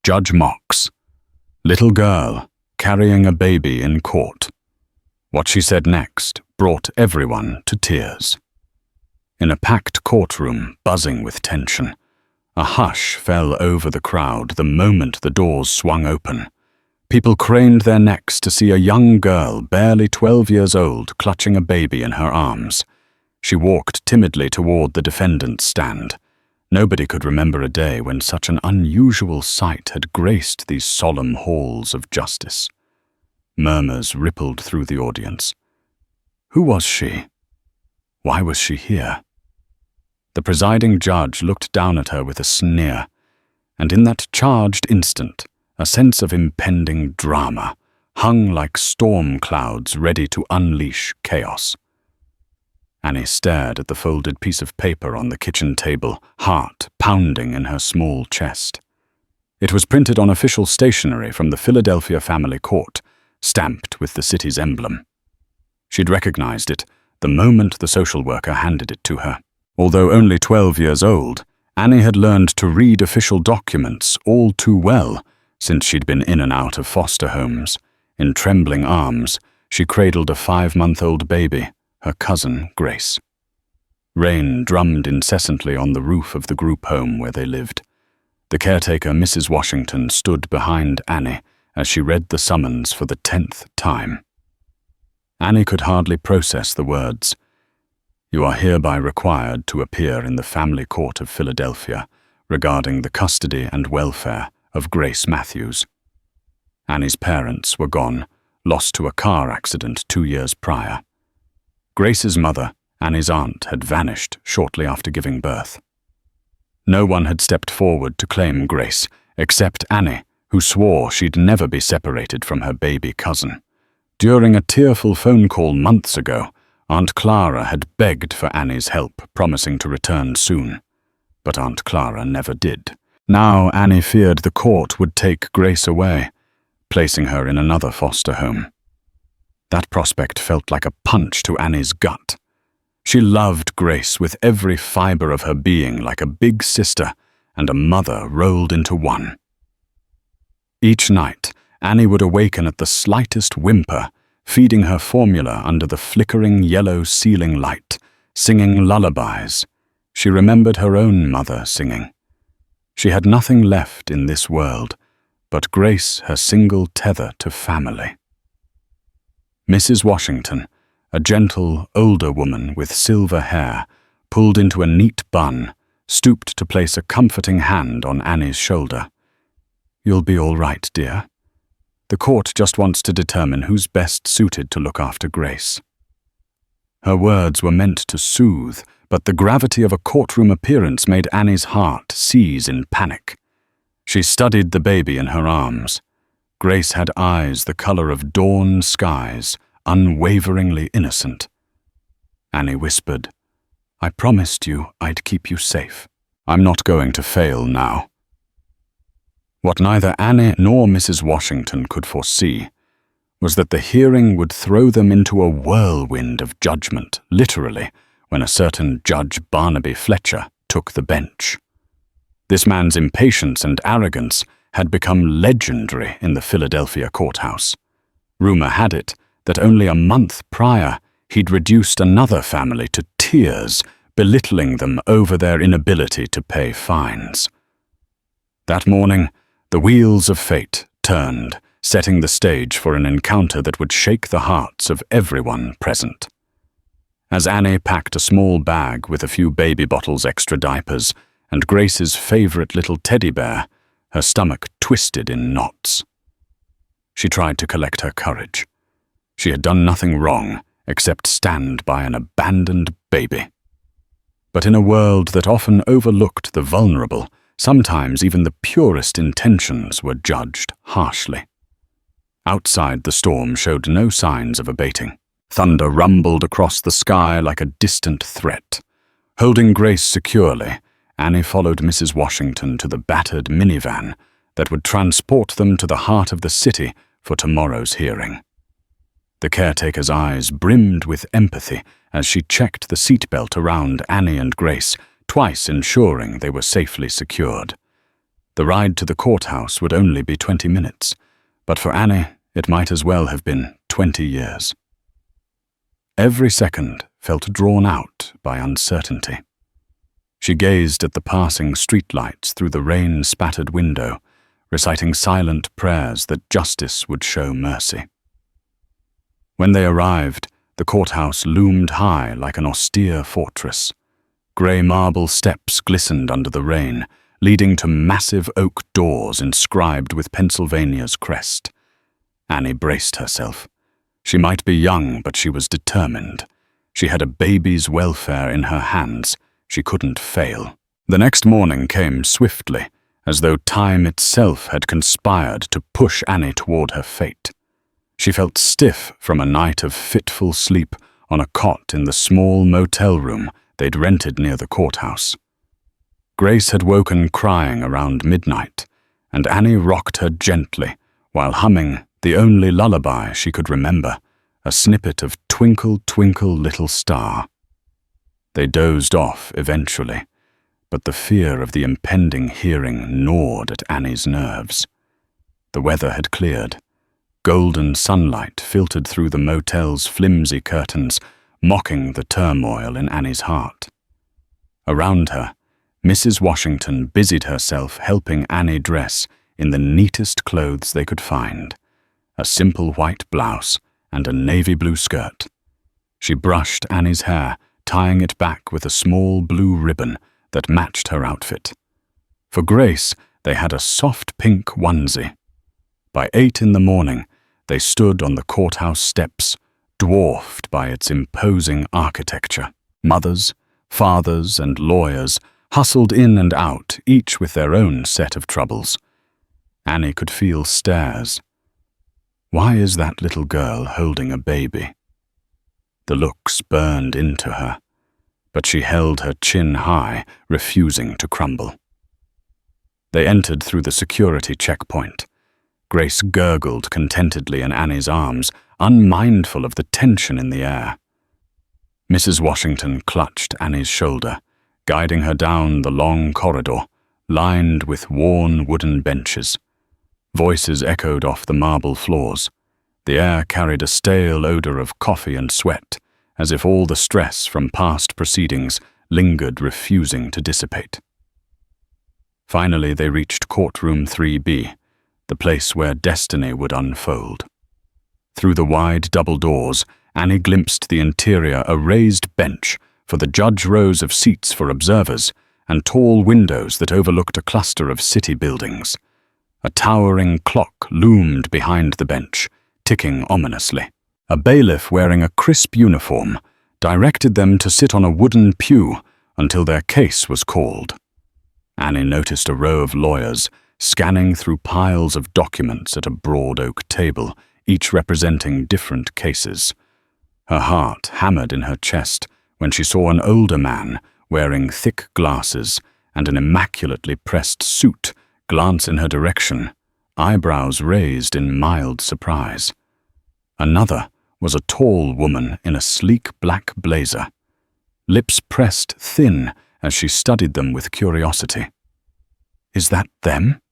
Judge mocks. Little girl carrying a baby in court. What she said next brought everyone to tears. In a packed courtroom buzzing with tension, a hush fell over the crowd the moment the doors swung open. People craned their necks to see a young girl, barely 12 years old, clutching a baby in her arms. She walked timidly toward the defendant's stand. Nobody could remember a day when such an unusual sight had graced these solemn halls of justice. Murmurs rippled through the audience. Who was she? Why was she here? The presiding judge looked down at her with a sneer, and in that charged instant, a sense of impending drama hung like storm clouds ready to unleash chaos. Annie stared at the folded piece of paper on the kitchen table, heart pounding in her small chest. It was printed on official stationery from the Philadelphia Family Court, stamped with the city's emblem. She'd recognized it the moment the social worker handed it to her. Although only 12 years old, Annie had learned to read official documents all too well since she'd been in and out of foster homes. In trembling arms, she cradled a 5-month-old baby, her cousin Grace. Rain drummed incessantly on the roof of the group home where they lived. The caretaker, Mrs. Washington, stood behind Annie as she read the summons for the 10th time. Annie could hardly process the words. You are hereby required to appear in the Family Court of Philadelphia regarding the custody and welfare of Grace Matthews. Annie's parents were gone, lost to a car accident 2 years prior. Grace's mother, Annie's aunt, had vanished shortly after giving birth. No one had stepped forward to claim Grace, except Annie, who swore she'd never be separated from her baby cousin. During a tearful phone call months ago, Aunt Clara had begged for Annie's help, promising to return soon. But Aunt Clara never did. Now Annie feared the court would take Grace away, placing her in another foster home. That prospect felt like a punch to Annie's gut. She loved Grace with every fiber of her being, like a big sister and a mother rolled into one. Each night, Annie would awaken at the slightest whimper, feeding her formula under the flickering yellow ceiling light, singing lullabies. She remembered her own mother singing. She had nothing left in this world but Grace, her single tether to family. Mrs. Washington, a gentle, older woman with silver hair, pulled into a neat bun, stooped to place a comforting hand on Annie's shoulder. You'll be all right, dear. The court just wants to determine who's best suited to look after Grace. Her words were meant to soothe, but the gravity of a courtroom appearance made Annie's heart seize in panic. She studied the baby in her arms. Grace had eyes the color of dawn skies, unwaveringly innocent. Annie whispered, I promised you I'd keep you safe. I'm not going to fail now. What neither Annie nor Mrs. Washington could foresee was that the hearing would throw them into a whirlwind of judgment, literally, when a certain Judge Barnaby Fletcher took the bench. This man's impatience and arrogance had become legendary in the Philadelphia courthouse. Rumor had it that only a month prior he'd reduced another family to tears, belittling them over their inability to pay fines. That morning, the wheels of fate turned, setting the stage for an encounter that would shake the hearts of everyone present. As Annie packed a small bag with a few baby bottles, extra diapers, and Grace's favorite little teddy bear, her stomach twisted in knots. She tried to collect her courage. She had done nothing wrong except stand by an abandoned baby. But in a world that often overlooked the vulnerable, sometimes even the purest intentions were judged harshly. Outside, the storm showed no signs of abating. Thunder rumbled across the sky like a distant threat. Holding Grace securely, Annie followed Mrs. Washington to the battered minivan that would transport them to the heart of the city for tomorrow's hearing. The caretaker's eyes brimmed with empathy as she checked the seatbelt around Annie and Grace, twice ensuring they were safely secured. The ride to the courthouse would only be 20 minutes, but for Annie, it might as well have been 20 years. Every second felt drawn out by uncertainty. She gazed at the passing streetlights through the rain-spattered window, reciting silent prayers that justice would show mercy. When they arrived, the courthouse loomed high like an austere fortress. Grey marble steps glistened under the rain, leading to massive oak doors inscribed with Pennsylvania's crest. Annie braced herself. She might be young, but she was determined. She had a baby's welfare in her hands. She couldn't fail. The next morning came swiftly, as though time itself had conspired to push Annie toward her fate. She felt stiff from a night of fitful sleep on a cot in the small motel room they'd rented near the courthouse. Grace had woken crying around midnight, and Annie rocked her gently while humming the only lullaby she could remember, a snippet of Twinkle, Twinkle, Little Star. They dozed off eventually, but the fear of the impending hearing gnawed at Annie's nerves. The weather had cleared. Golden sunlight filtered through the motel's flimsy curtains, mocking the turmoil in Annie's heart. Around her, Mrs. Washington busied herself helping Annie dress in the neatest clothes they could find, a simple white blouse and a navy blue skirt. She brushed Annie's hair, tying it back with a small blue ribbon that matched her outfit. For Grace, they had a soft pink onesie. By 8 in the morning, they stood on the courthouse steps, dwarfed by its imposing architecture. Mothers, fathers, and lawyers hustled in and out, each with their own set of troubles. Annie could feel stares. Why is that little girl holding a baby? The looks burned into her, but she held her chin high, refusing to crumble. They entered through the security checkpoint. Grace gurgled contentedly in Annie's arms, unmindful of the tension in the air. Mrs. Washington clutched Annie's shoulder, guiding her down the long corridor, lined with worn wooden benches. Voices echoed off the marble floors. The air carried a stale odor of coffee and sweat, as if all the stress from past proceedings lingered, refusing to dissipate. Finally, they reached courtroom 3B, the place where destiny would unfold. Through the wide double doors, Annie glimpsed the interior, a raised bench for the judge, rows of seats for observers, and tall windows that overlooked a cluster of city buildings. A towering clock loomed behind the bench, ticking ominously. A bailiff wearing a crisp uniform directed them to sit on a wooden pew until their case was called. Annie noticed a row of lawyers scanning through piles of documents at a broad oak table, each representing different cases. Her heart hammered in her chest when she saw an older man wearing thick glasses and an immaculately pressed suit glance in her direction, eyebrows raised in mild surprise. Another was a tall woman in a sleek black blazer, lips pressed thin as she studied them with curiosity. "Is that them?"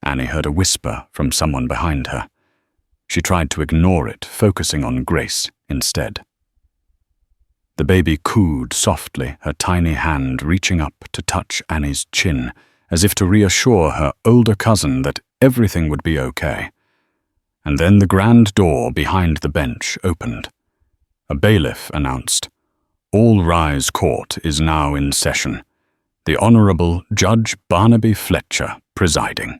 Annie heard a whisper from someone behind her. She tried to ignore it, focusing on Grace instead. The baby cooed softly, her tiny hand reaching up to touch Annie's chin, as if to reassure her older cousin that everything would be okay. And then the grand door behind the bench opened. A bailiff announced, "All rise, court is now in session. The Honorable Judge Barnaby Fletcher presiding."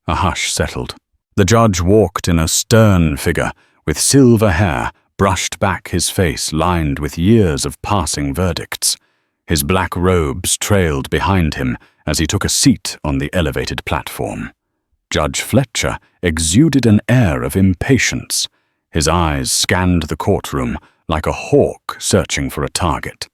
A hush settled. The judge walked in a stern figure, with silver hair, brushed back, his face lined with years of passing verdicts. His black robes trailed behind him as he took a seat on the elevated platform. Judge Fletcher exuded an air of impatience. His eyes scanned the courtroom like a hawk searching for a target.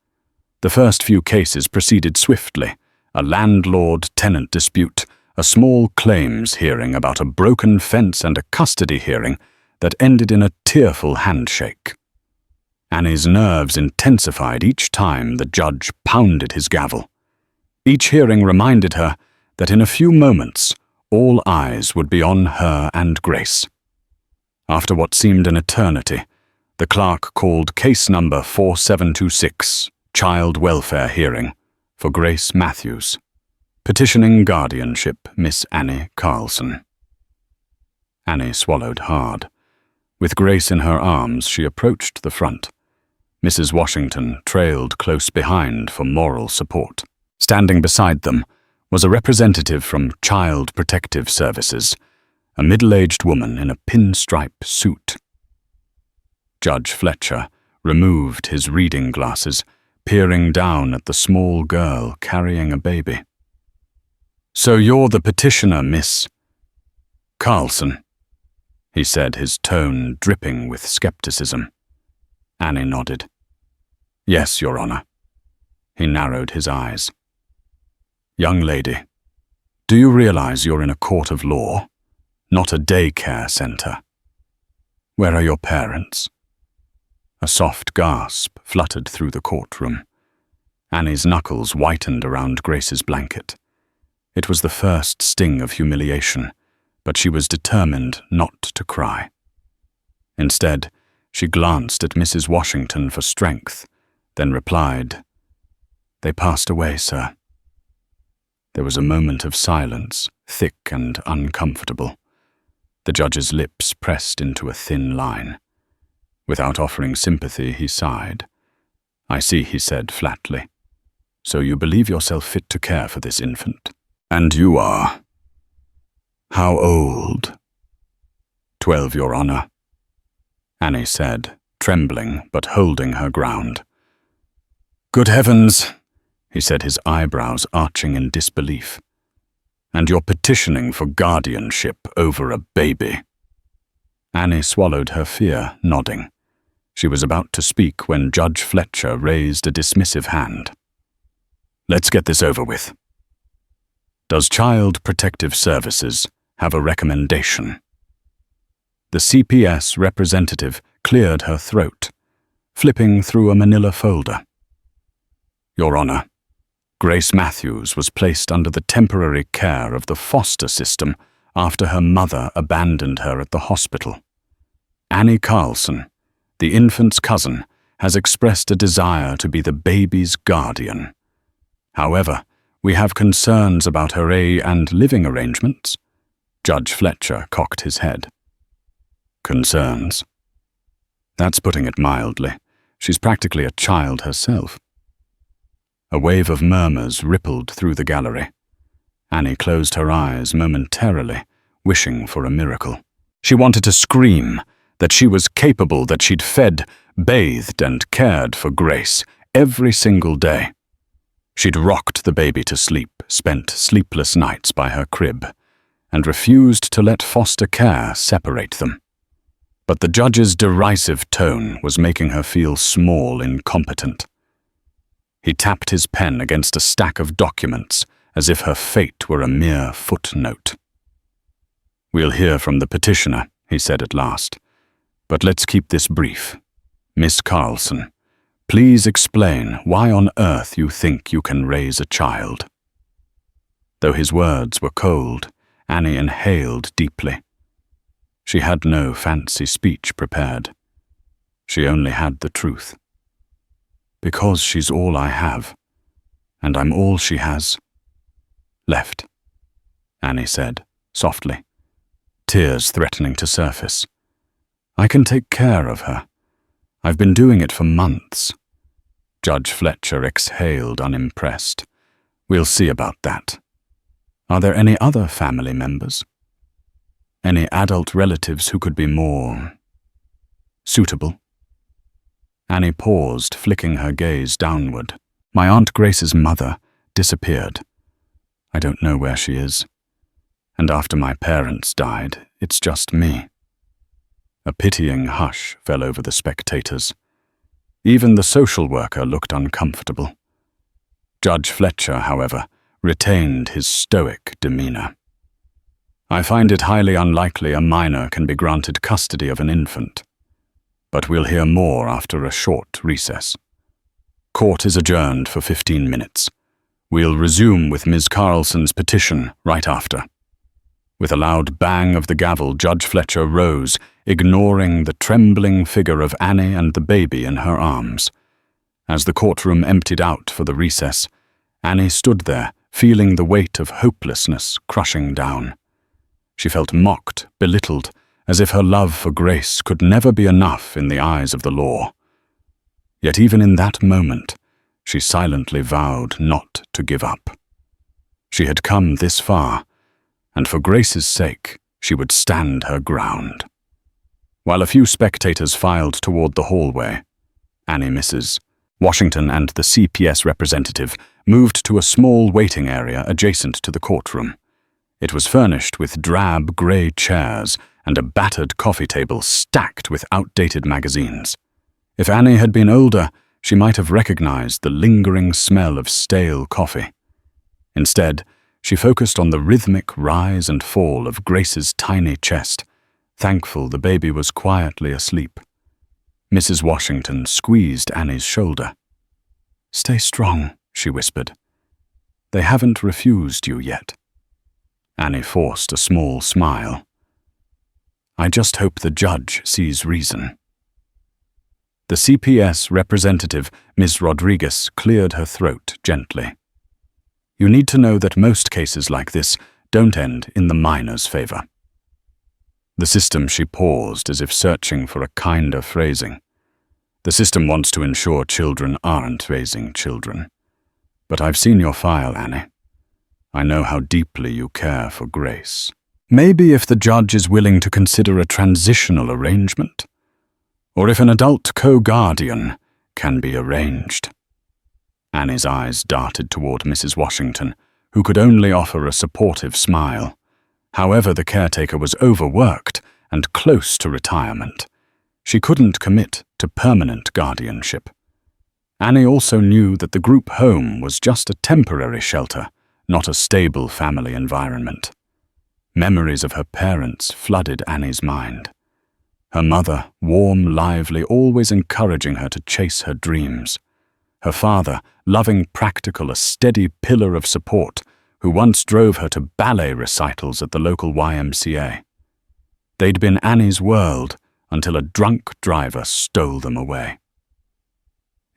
The first few cases proceeded swiftly: a landlord-tenant dispute, a small claims hearing about a broken fence, and a custody hearing that ended in a tearful handshake. Annie's nerves intensified each time the judge pounded his gavel. Each hearing reminded her that in a few moments all eyes would be on her and Grace. After what seemed an eternity, the clerk called case number 4726, Child Welfare Hearing, for Grace Matthews, petitioning guardianship, Miss Annie Carlson. Annie swallowed hard. With Grace in her arms, she approached the front. Mrs. Washington trailed close behind for moral support. Standing beside them was a representative from Child Protective Services, a middle-aged woman in a pinstripe suit. Judge Fletcher removed his reading glasses, peering down at the small girl carrying a baby. "So you're the petitioner, Miss Carlson," he said, his tone dripping with skepticism. Annie nodded. "Yes, Your Honor." He narrowed his eyes. "Young lady, do you realize you're in a court of law, not a daycare center? Where are your parents?" A soft gasp fluttered through the courtroom. Annie's knuckles whitened around Grace's blanket. It was the first sting of humiliation, but she was determined not to cry. Instead, she glanced at Mrs. Washington for strength, then replied, "They passed away, sir." There was a moment of silence, thick and uncomfortable. The judge's lips pressed into a thin line. Without offering sympathy, he sighed. "I see," he said flatly. "So you believe yourself fit to care for this infant? And you are? How old?" 12, Your Honor," Annie said, trembling but holding her ground. "Good heavens," he said, his eyebrows arching in disbelief. "And you're petitioning for guardianship over a baby?" Annie swallowed her fear, nodding. She was about to speak when Judge Fletcher raised a dismissive hand. "Let's get this over with. Does Child Protective Services have a recommendation?" The CPS representative cleared her throat, flipping through a manila folder. "Your Honor, Grace Matthews was placed under the temporary care of the foster system after her mother abandoned her at the hospital. Annie Carlson, the infant's cousin, has expressed a desire to be the baby's guardian. However, we have concerns about her and living arrangements." Judge Fletcher cocked his head. "Concerns? That's putting it mildly. She's practically a child herself." A wave of murmurs rippled through the gallery. Annie closed her eyes momentarily, wishing for a miracle. She wanted to scream that she was capable, that she'd fed, bathed, and cared for Grace every single day. She'd rocked the baby to sleep, spent sleepless nights by her crib, and refused to let foster care separate them. But the judge's derisive tone was making her feel small, incompetent. He tapped his pen against a stack of documents as if her fate were a mere footnote. "We'll hear from the petitioner," he said at last. "But let's keep this brief. Miss Carlson, please explain why on earth you think you can raise a child." Though his words were cold, Annie inhaled deeply. She had no fancy speech prepared. She only had the truth. "Because she's all I have, and I'm all she has left," Annie said, softly, tears threatening to surface. "I can take care of her. I've been doing it for months." Judge Fletcher exhaled, unimpressed. "We'll see about that. Are there any other family members? Any adult relatives who could be more suitable?" Annie paused, flicking her gaze downward. "My Aunt Grace's mother disappeared. I don't know where she is. And after my parents died, it's just me." A pitying hush fell over the spectators. Even the social worker looked uncomfortable. Judge Fletcher, however, retained his stoic demeanor. "I find it highly unlikely a minor can be granted custody of an infant. But we'll hear more after a short recess. Court is adjourned for 15 minutes. We'll resume with Ms. Carlson's petition right after." With a loud bang of the gavel, Judge Fletcher rose, ignoring the trembling figure of Annie and the baby in her arms. As the courtroom emptied out for the recess, Annie stood there, feeling the weight of hopelessness crushing down. She felt mocked, belittled, as if her love for Grace could never be enough in the eyes of the law. Yet even in that moment, she silently vowed not to give up. She had come this far, and for Grace's sake, she would stand her ground. While a few spectators filed toward the hallway, Annie, Mrs. Washington, and the CPS representative moved to a small waiting area adjacent to the courtroom. It was furnished with drab grey chairs and a battered coffee table stacked with outdated magazines. If Annie had been older, she might have recognized the lingering smell of stale coffee. Instead, she focused on the rhythmic rise and fall of Grace's tiny chest, thankful the baby was quietly asleep. Mrs. Washington squeezed Annie's shoulder. "Stay strong," she whispered. "They haven't refused you yet." Annie forced a small smile. "I just hope the judge sees reason." The CPS representative, Ms. Rodriguez, cleared her throat gently. "You need to know that most cases like this don't end in the minor's favor." The system, she paused as if searching for a kinder phrasing. "The system wants to ensure children aren't raising children. But I've seen your file, Annie. I know how deeply you care for Grace. Maybe if the judge is willing to consider a transitional arrangement, or if an adult co-guardian can be arranged." Annie's eyes darted toward Mrs. Washington, who could only offer a supportive smile. However, the caretaker was overworked and close to retirement. She couldn't commit to permanent guardianship. Annie also knew that the group home was just a temporary shelter, not a stable family environment. Memories of her parents flooded Annie's mind. Her mother, warm, lively, always encouraging her to chase her dreams. Her father, loving, practical, a steady pillar of support, who once drove her to ballet recitals at the local YMCA. They'd been Annie's world until a drunk driver stole them away.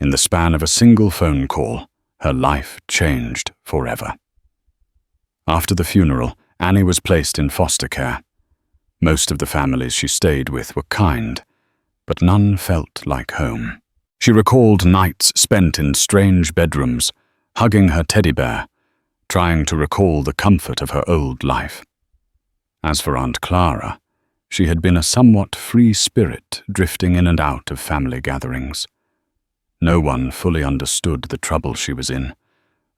In the span of a single phone call, her life changed forever. After the funeral, Annie was placed in foster care. Most of the families she stayed with were kind, but none felt like home. She recalled nights spent in strange bedrooms, hugging her teddy bear, trying to recall the comfort of her old life. As for Aunt Clara, she had been a somewhat free spirit drifting in and out of family gatherings. No one fully understood the trouble she was in,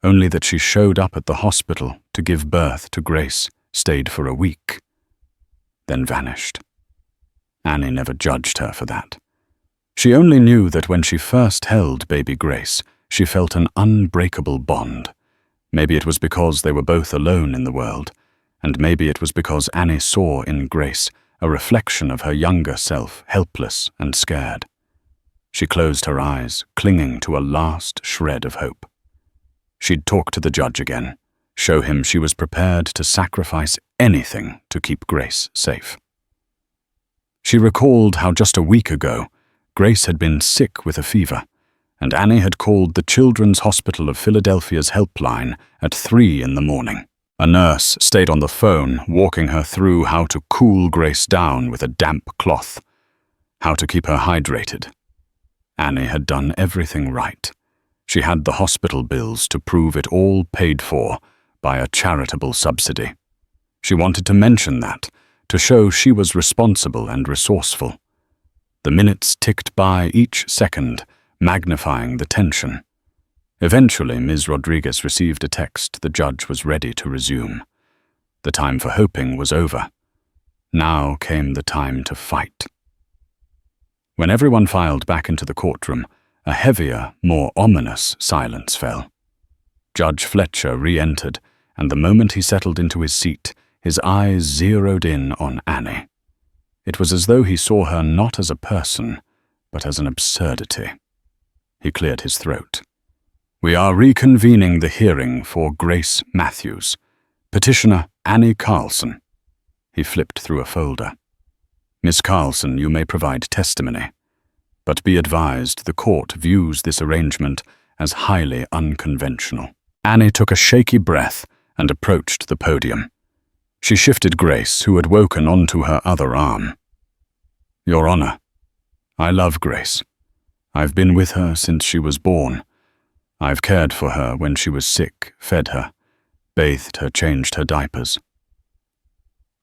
only that she showed up at the hospital to give birth to Grace, stayed for a week, then vanished. Annie never judged her for that. She only knew that when she first held baby Grace, she felt an unbreakable bond. Maybe it was because they were both alone in the world, and maybe it was because Annie saw in Grace a reflection of her younger self, helpless and scared. She closed her eyes, clinging to a last shred of hope. She'd talk to the judge again, show him she was prepared to sacrifice anything to keep Grace safe. She recalled how just a week ago, Grace had been sick with a fever, and Annie had called the Children's Hospital of Philadelphia's helpline at 3 a.m. A nurse stayed on the phone, walking her through how to cool Grace down with a damp cloth, how to keep her hydrated. Annie had done everything right. She had the hospital bills to prove it all paid for by a charitable subsidy. She wanted to mention that, to show she was responsible and resourceful. The minutes ticked by each second, magnifying the tension. Eventually, Ms. Rodriguez received a text the judge was ready to resume. The time for hoping was over. Now came the time to fight. When everyone filed back into the courtroom, a heavier, more ominous silence fell. Judge Fletcher re-entered, and the moment he settled into his seat, his eyes zeroed in on Annie. It was as though he saw her not as a person, but as an absurdity. He cleared his throat. We are reconvening the hearing for Grace Matthews, petitioner Annie Carlson. He flipped through a folder. Miss Carlson, you may provide testimony, but be advised the court views this arrangement as highly unconventional. Annie took a shaky breath and approached the podium. She shifted Grace, who had woken onto her other arm. Your Honor, I love Grace. I've been with her since she was born. I've cared for her when she was sick, fed her, bathed her, changed her diapers.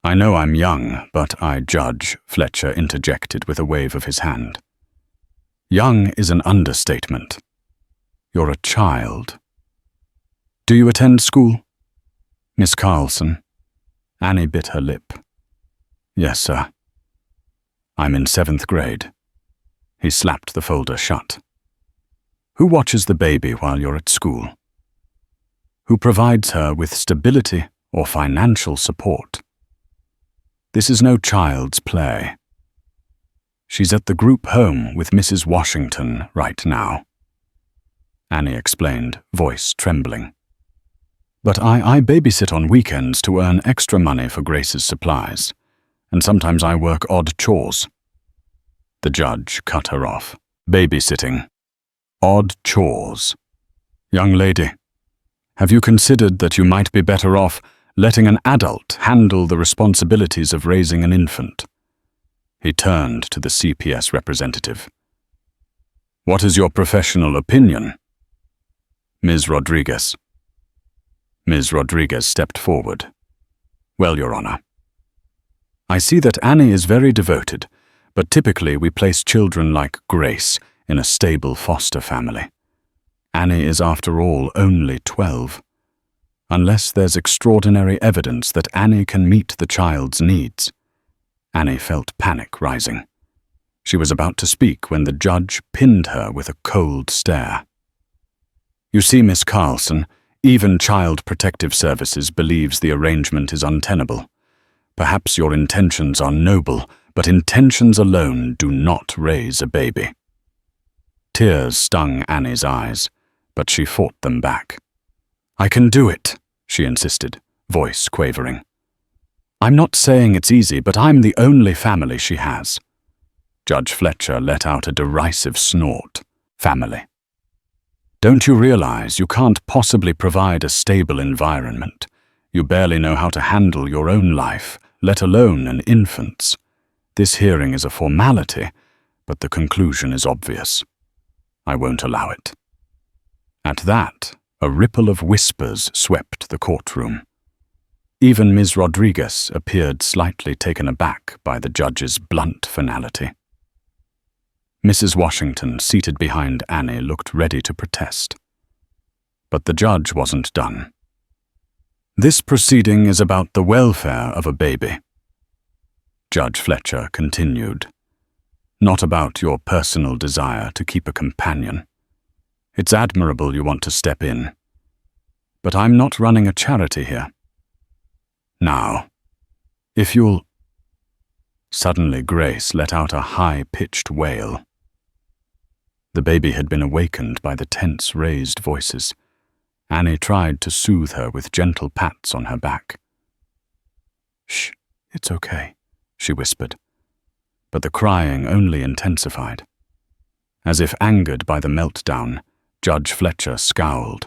I know I'm young, but Judge Fletcher interjected with a wave of his hand. Young is an understatement. You're a child. Do you attend school? Miss Carlson. Annie bit her lip. Yes, sir. I'm in 7th grade. He slapped the folder shut. Who watches the baby while you're at school? Who provides her with stability or financial support? This is no child's play. She's at the group home with Mrs. Washington right now. Annie explained, voice trembling. But I babysit on weekends to earn extra money for Grace's supplies, and sometimes I work odd chores. The judge cut her off. Babysitting. Odd chores. Young lady, have you considered that you might be better off letting an adult handle the responsibilities of raising an infant? He turned to the CPS representative. What is your professional opinion? Ms. Rodriguez. Ms. Rodriguez stepped forward. Well, Your Honor, I see that Annie is very devoted, but typically we place children like Grace in a stable foster family. Annie is, after all, only 12. Unless there's extraordinary evidence that Annie can meet the child's needs. Annie felt panic rising. She was about to speak when the judge pinned her with a cold stare. You see, Miss Carlson, even Child Protective Services believes the arrangement is untenable. Perhaps your intentions are noble, but intentions alone do not raise a baby. Tears stung Annie's eyes, but she fought them back. I can do it, she insisted, voice quavering. I'm not saying it's easy, but I'm the only family she has. Judge Fletcher let out a derisive snort. Family. Don't you realize you can't possibly provide a stable environment? You barely know how to handle your own life, let alone an infant's. This hearing is a formality, but the conclusion is obvious. I won't allow it. At that, a ripple of whispers swept the courtroom. Even Ms. Rodriguez appeared slightly taken aback by the judge's blunt finality. Mrs. Washington, seated behind Annie, looked ready to protest. But the judge wasn't done. This proceeding is about the welfare of a baby. Judge Fletcher continued. Not about your personal desire to keep a companion. It's admirable you want to step in. But I'm not running a charity here. Now, if you'll... Suddenly Grace let out a high-pitched wail. The baby had been awakened by the tense, raised voices. Annie tried to soothe her with gentle pats on her back. Shh, it's okay, she whispered. But the crying only intensified. As if angered by the meltdown, Judge Fletcher scowled.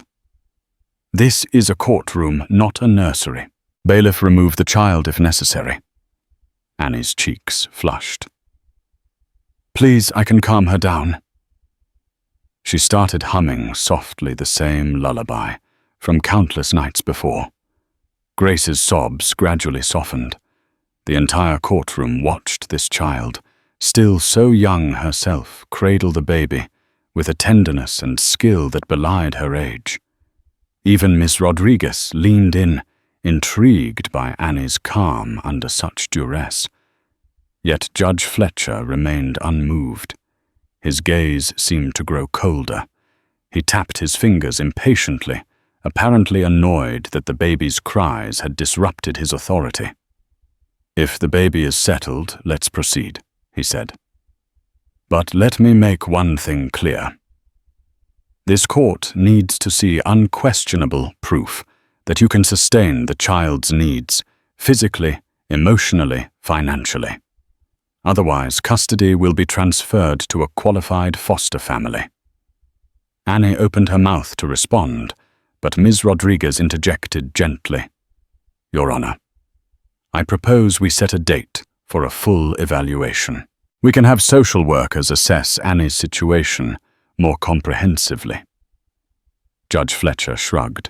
This is a courtroom, not a nursery. Bailiff, remove the child if necessary. Annie's cheeks flushed. Please, I can calm her down. She started humming softly the same lullaby from countless nights before. Grace's sobs gradually softened. The entire courtroom watched this child, still so young herself, cradle the baby with a tenderness and skill that belied her age. Even Miss Rodriguez leaned in, intrigued by Annie's calm under such duress. Yet Judge Fletcher remained unmoved. His gaze seemed to grow colder. He tapped his fingers impatiently, apparently annoyed that the baby's cries had disrupted his authority. If the baby is settled, let's proceed, he said. But let me make one thing clear. This court needs to see unquestionable proof that you can sustain the child's needs, physically, emotionally, financially. Otherwise, custody will be transferred to a qualified foster family. Annie opened her mouth to respond, but Ms. Rodriguez interjected gently. Your Honor, I propose we set a date for a full evaluation. We can have social workers assess Annie's situation more comprehensively. Judge Fletcher shrugged.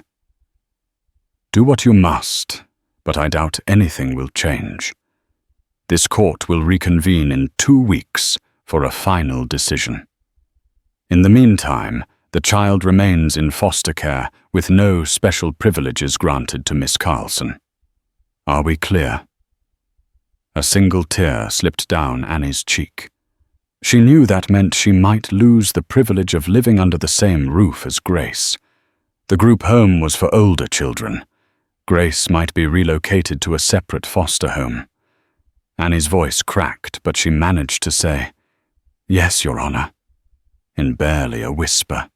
Do what you must, but I doubt anything will change. This court will reconvene in 2 weeks for a final decision. In the meantime, the child remains in foster care with no special privileges granted to Miss Carlson. Are we clear? A single tear slipped down Annie's cheek. She knew that meant she might lose the privilege of living under the same roof as Grace. The group home was for older children. Grace might be relocated to a separate foster home. Annie's voice cracked, but she managed to say, Yes, Your Honor, in barely a whisper.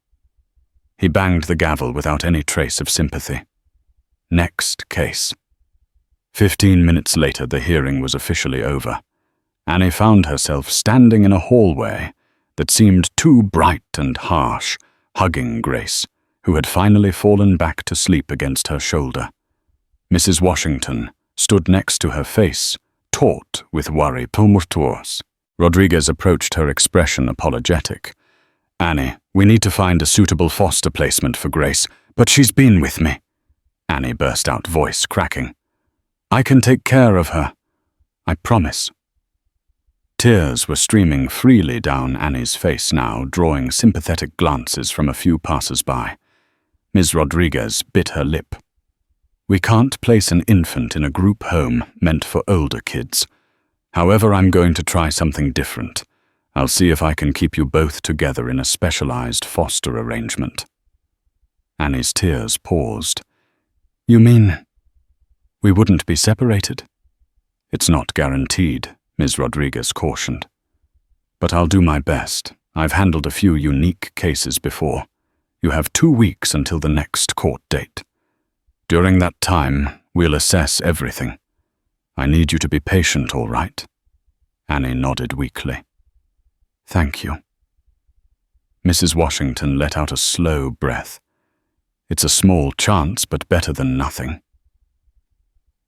He banged the gavel without any trace of sympathy. Next case. 15 minutes later, the hearing was officially over. Annie found herself standing in a hallway that seemed too bright and harsh, hugging Grace, who had finally fallen back to sleep against her shoulder. Mrs. Washington stood next to her face, taut with worry. Tumultuous. Rodriguez approached her expression apologetic. Annie, we need to find a suitable foster placement for Grace, but she's been with me. Annie burst out, voice cracking. I can take care of her. I promise. Tears were streaming freely down Annie's face now, drawing sympathetic glances from a few passers-by. Ms. Rodriguez bit her lip. We can't place an infant in a group home meant for older kids. However, I'm going to try something different. I'll see if I can keep you both together in a specialized foster arrangement. Annie's tears paused. You mean we wouldn't be separated? It's not guaranteed, Ms. Rodriguez cautioned. But I'll do my best. I've handled a few unique cases before. You have 2 weeks until the next court date. During that time, we'll assess everything. I need you to be patient, all right? Annie nodded weakly. Thank you. Mrs. Washington let out a slow breath. It's a small chance, but better than nothing.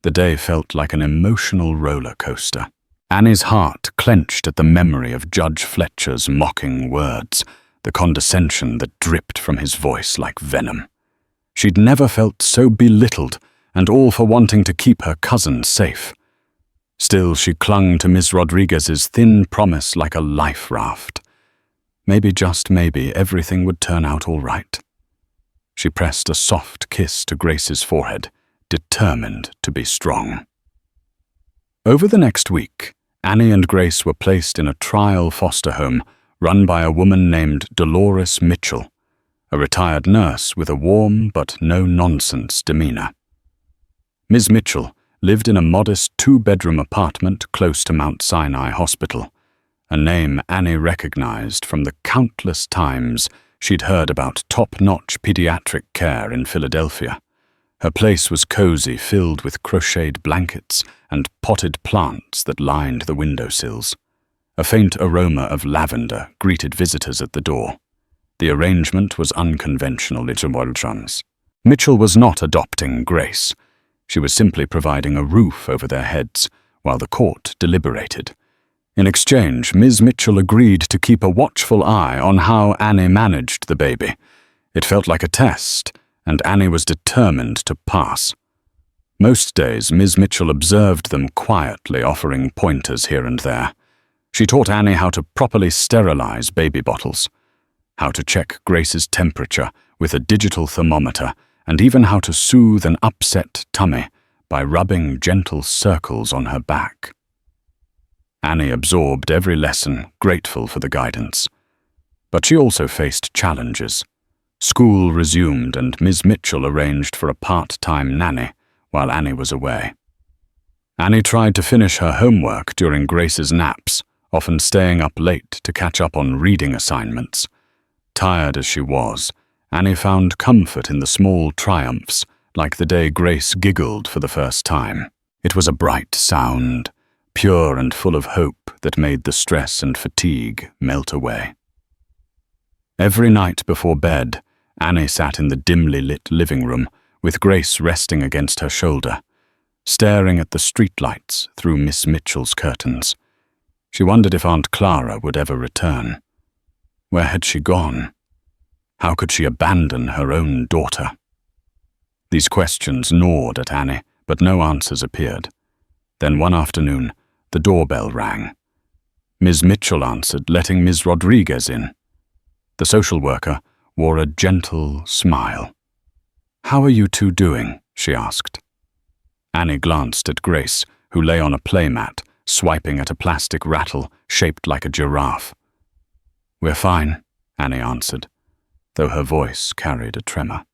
The day felt like an emotional roller coaster. Annie's heart clenched at the memory of Judge Fletcher's mocking words, the condescension that dripped from his voice like venom. She'd never felt so belittled, and all for wanting to keep her cousin safe. Still, she clung to Miss Rodriguez's thin promise like a life raft. Maybe, just maybe, everything would turn out all right. She pressed a soft kiss to Grace's forehead, determined to be strong. Over the next week, Annie and Grace were placed in a trial foster home run by a woman named Dolores Mitchell, a retired nurse with a warm but no-nonsense demeanor. Ms. Mitchell lived in a modest 2-bedroom apartment close to Mount Sinai Hospital, a name Annie recognized from the countless times she'd heard about top-notch pediatric care in Philadelphia. Her place was cozy, filled with crocheted blankets and potted plants that lined the windowsills. A faint aroma of lavender greeted visitors at the door. The arrangement was unconventional. Mitchell was not adopting Grace. She was simply providing a roof over their heads while the court deliberated. In exchange, Ms. Mitchell agreed to keep a watchful eye on how Annie managed the baby. It felt like a test, and Annie was determined to pass. Most days, Ms. Mitchell observed them quietly, offering pointers here and there. She taught Annie how to properly sterilize baby bottles, how to check Grace's temperature with a digital thermometer, and even how to soothe an upset tummy by rubbing gentle circles on her back. Annie absorbed every lesson, grateful for the guidance. But she also faced challenges. School resumed, and Ms. Mitchell arranged for a part-time nanny while Annie was away. Annie tried to finish her homework during Grace's naps, often staying up late to catch up on reading assignments. Tired as she was, Annie found comfort in the small triumphs, like the day Grace giggled for the first time. It was a bright sound, pure and full of hope that made the stress and fatigue melt away. Every night before bed, Annie sat in the dimly lit living room with Grace resting against her shoulder, staring at the streetlights through Miss Mitchell's curtains. She wondered if Aunt Clara would ever return. Where had she gone? How could she abandon her own daughter? These questions gnawed at Annie, but no answers appeared. Then one afternoon, the doorbell rang. Ms. Mitchell answered, letting Ms. Rodriguez in. The social worker wore a gentle smile. "How are you two doing?" she asked. Annie glanced at Grace, who lay on a playmat, swiping at a plastic rattle shaped like a giraffe. "We're fine," Annie answered, though her voice carried a tremor.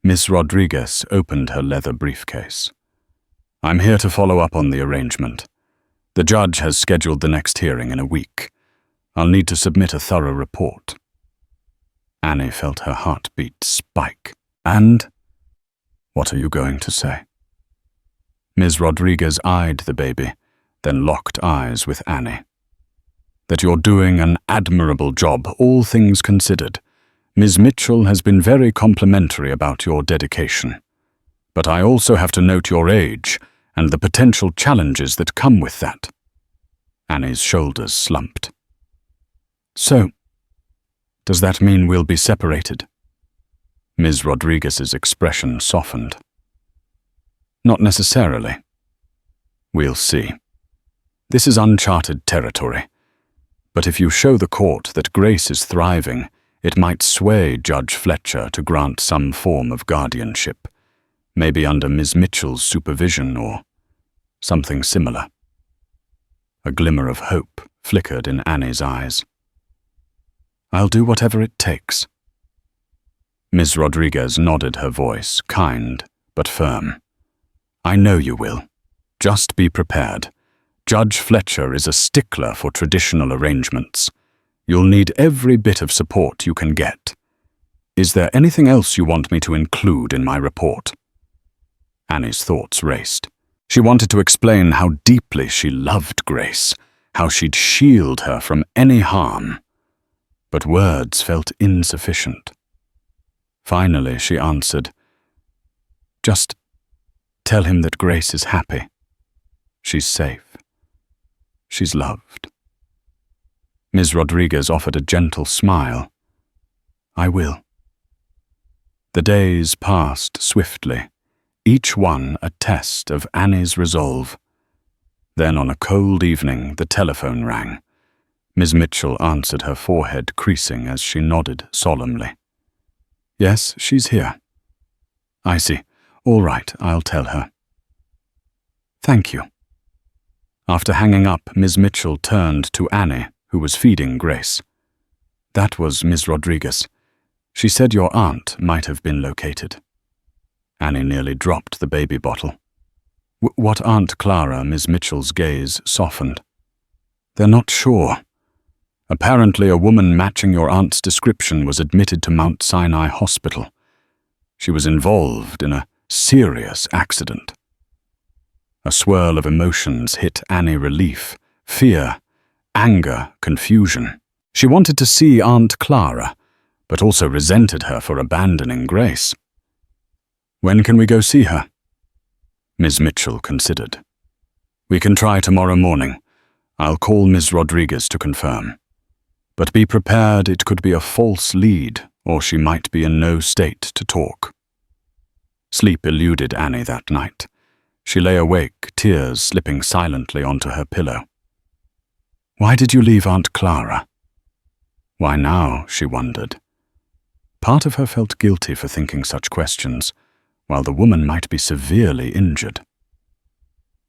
Miss Rodriguez opened her leather briefcase. "I'm here to follow up on the arrangement. The judge has scheduled the next hearing in a week. I'll need to submit a thorough report." Annie felt her heartbeat spike. "And? What are you going to say?" Ms. Rodriguez eyed the baby, then locked eyes with Annie. "That you're doing an admirable job, all things considered. Ms. Mitchell has been very complimentary about your dedication. But I also have to note your age and the potential challenges that come with that." Annie's shoulders slumped. "So, does that mean we'll be separated?" Ms. Rodriguez's expression softened. "Not necessarily. We'll see. This is uncharted territory. But if you show the court that Grace is thriving, it might sway Judge Fletcher to grant some form of guardianship, maybe under Ms. Mitchell's supervision or something similar." A glimmer of hope flickered in Annie's eyes. "I'll do whatever it takes." Ms. Rodriguez nodded, her voice kind but firm. "I know you will. Just be prepared. Judge Fletcher is a stickler for traditional arrangements. You'll need every bit of support you can get. Is there anything else you want me to include in my report?" Annie's thoughts raced. She wanted to explain how deeply she loved Grace, how she'd shield her from any harm. But words felt insufficient. Finally, she answered, "Just tell him that Grace is happy. She's safe. She's loved." Ms. Rodriguez offered a gentle smile. "I will." The days passed swiftly, each one a test of Annie's resolve. Then on a cold evening, the telephone rang. Ms. Mitchell answered, her forehead creasing as she nodded solemnly. "Yes, she's here." "I see. All right, I'll tell her." "Thank you." After hanging up, Ms. Mitchell turned to Annie, who was feeding Grace. "That was Ms. Rodriguez. She said your aunt might have been located." Annie nearly dropped the baby bottle. "What Aunt Clara?" Ms. Mitchell's gaze softened. "They're not sure. Apparently a woman matching your aunt's description was admitted to Mount Sinai Hospital. She was involved in a serious accident." A swirl of emotions hit Annie: relief, fear, anger, confusion. She wanted to see Aunt Clara, but also resented her for abandoning Grace. "When can we go see her?" Ms. Mitchell considered. "We can try tomorrow morning. I'll call Ms. Rodriguez to confirm. But be prepared, it could be a false lead, or she might be in no state to talk." Sleep eluded Annie that night. She lay awake, tears slipping silently onto her pillow. Why did you leave Aunt Clara? Why now, she wondered. Part of her felt guilty for thinking such questions, while the woman might be severely injured.